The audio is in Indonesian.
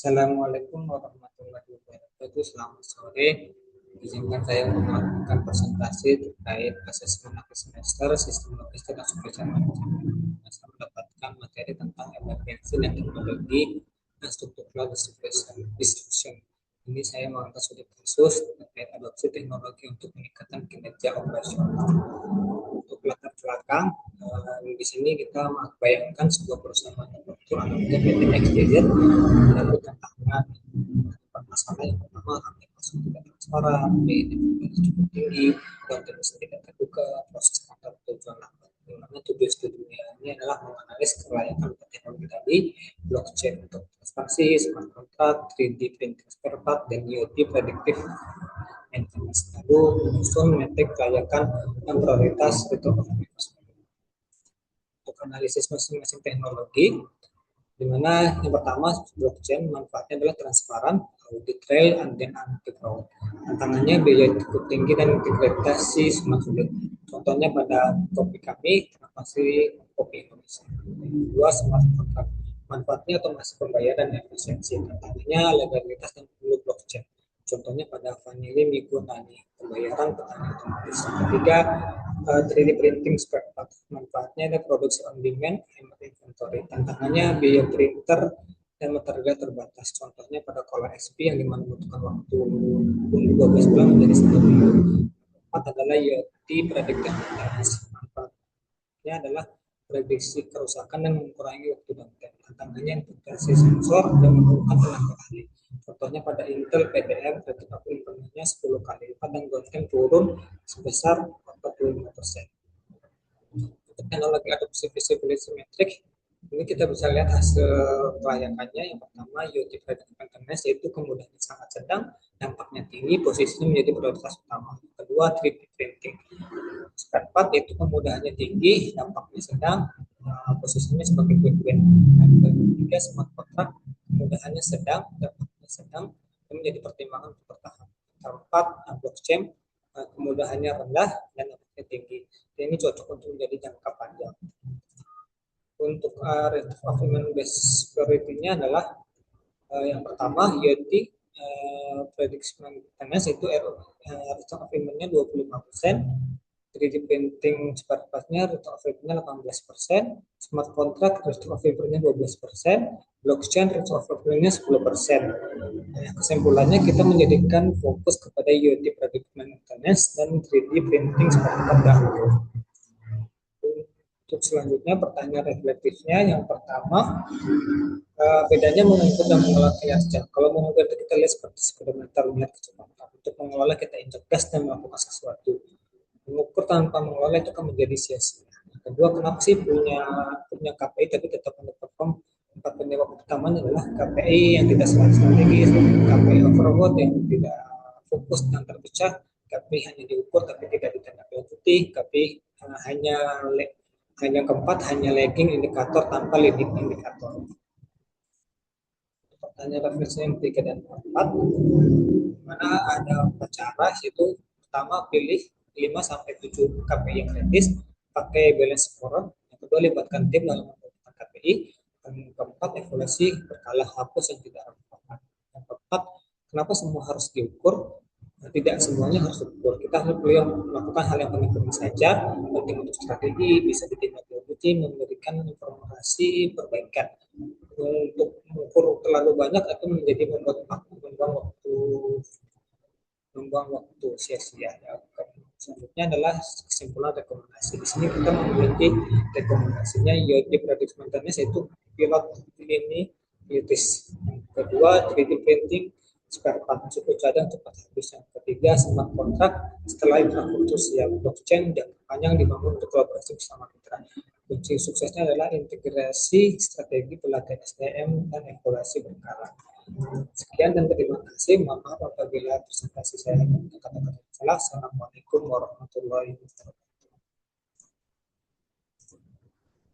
Assalamualaikum warahmatullahi wabarakatuh. Selamat sore. Izinkan saya untuk melakukan presentasi terkait asesmen akhir semester sistem logistik dan supply manajemen. Saya mendapatkan materi tentang emergensi dan teknologi dan struktur cloud distribution. Ini saya mengangkat studi kasus terkait adopsi teknologi untuk meningkatkan kinerja operasional. Untuk latar belakang, di sini kita bayangkan sebuah perusahaan manufaktur atau PT XYZ dan tantangan masalah yang pertama aplikasi tidak transparan, cukup tinggi, konten tidak terbuka, proses kantor tujuan lambat. Dimana tujuan studinya ini adalah menganalisis kelayakan teknologi tadi, blockchain untuk transparansi, smart contract, 3D printing spare part, dan IoT predictive maintenance. Lalu menyusun metrik kelayakan dan prioritas itu untuk analisis masing-masing teknologi, di mana yang pertama blockchain manfaatnya adalah transparan, audit trail, dan anti fraud. Tantangannya biaya cukup tinggi dan integrasi sangat sulit. Contohnya pada kopi kami, transaksi kopi Indonesia. Dua, smart contract. Manfaatnya otomasi pembayaran dan efisiensi. Tantangannya legalitas dan perlu blockchain. Contohnya pada Vanili Migo Tani, pembayaran petani otomatis. Ketiga, 3D printing spare part. Manfaatnya ada produksi on demand, hemat inventory. Tantangannya biaya printer dan material terbatas. Contohnya pada Color XP yang dimana membutuhkan waktu 12 bulan menjadi 1 minggu. Empat adalah IoT predictive maintenance. Manfaatnya adalah prediksi kerusakan dan mengurangi waktu downtime. Tantangannya integrasi sensor dan memerlukan tenaga ahli. Contohnya pada Intel PDM rating of improvement-nya 10 kali lipat dan downtime turun sebesar 45%. Untuk teknologi adopsi visibility metric, ini kita bisa lihat hasil kelayakannya. Yang pertama, IoT predictive maintenance, yaitu kemudahan sangat sedang, dampaknya tinggi, posisinya menjadi prioritas utama. Kedua, 3D printing spare part, yaitu kemudahannya tinggi, dampaknya sedang, posisinya sebagai quick win. Dan ketiga, smart contract, kemudahannya sedang, dampaknya sedang, itu menjadi pertimbangan untuk bertahan. Keempat, blockchain, kemudahannya rendah dan dampaknya tinggi. Dan ini cocok untuk menjadi jangka panjang. Untuk rate of achievement based priority-nya adalah yang pertama IoT prediction maintenance, itu rate of achievement-nya 25%, 3D printing spare part-nya rate of achievement-nya 18%, smart contract rate of achievement-nya 12%, blockchain rate of achievement-nya 10%. Kesimpulannya kita menjadikan fokus kepada IoT prediction maintenance dan 3D printing spare part dahulu. Untuk selanjutnya pertanyaan reflektifnya, yang pertama bedanya mengukur dan mengelola kinerja. Kalau mengukur itu kita lihat seperti speedometer, lihat kecepatan. Untuk mengelola kita injek gas dan melakukan sesuatu. Mengukur tanpa mengelola itu akan menjadi sia-sia. Kedua, kenapa sih punya KPI tapi tetap underperform? Empat penyebab utamanya adalah KPI yang tidak selalu strategis, KPI overload yang tidak fokus dan terpecah, KPI hanya diukur tapi tidak ditindaklanjuti, KPI hanya keempat, hanya lagging indikator tanpa leading indikator. Pertanyaan refleksi yang 3 dan 4, mana ada 4 cara, yaitu pertama pilih 5-7 KPI yang kritis, pakai balance score. Yang kedua, libatkan tim dalam menentukan KPI. Dan keempat, evaluasi berkala, hapus yang tidak relevan. Yang keempat, kenapa semua harus diukur? Tidak semuanya harus diukur. Kita harus melakukan hal yang penting saja, penting untuk strategi, bisa ditindaklanjuti, memberikan informasi perbaikan. Untuk mengukur terlalu banyak itu menjadi membuang waktu sia-sia. Selanjutnya adalah kesimpulan rekomendasi. Di sini kita memiliki rekomendasinya IoT prediction maintenance, yaitu pilot ini kritis. Yang kedua, 3D printing spare part, cukup cadang cepat habis. Yang ketiga, smart contract, setelah infrastruktur siap, blockchain jangka panjang dibangun untuk kolaborasi bersama mitra. Kunci suksesnya adalah integrasi strategi pelatihan SDM dan evaluasi berkala. Sekian dan terima kasih. Maaf apabila presentasi saya kata-kata salah. Assalamualaikum warahmatullahi wabarakatuh.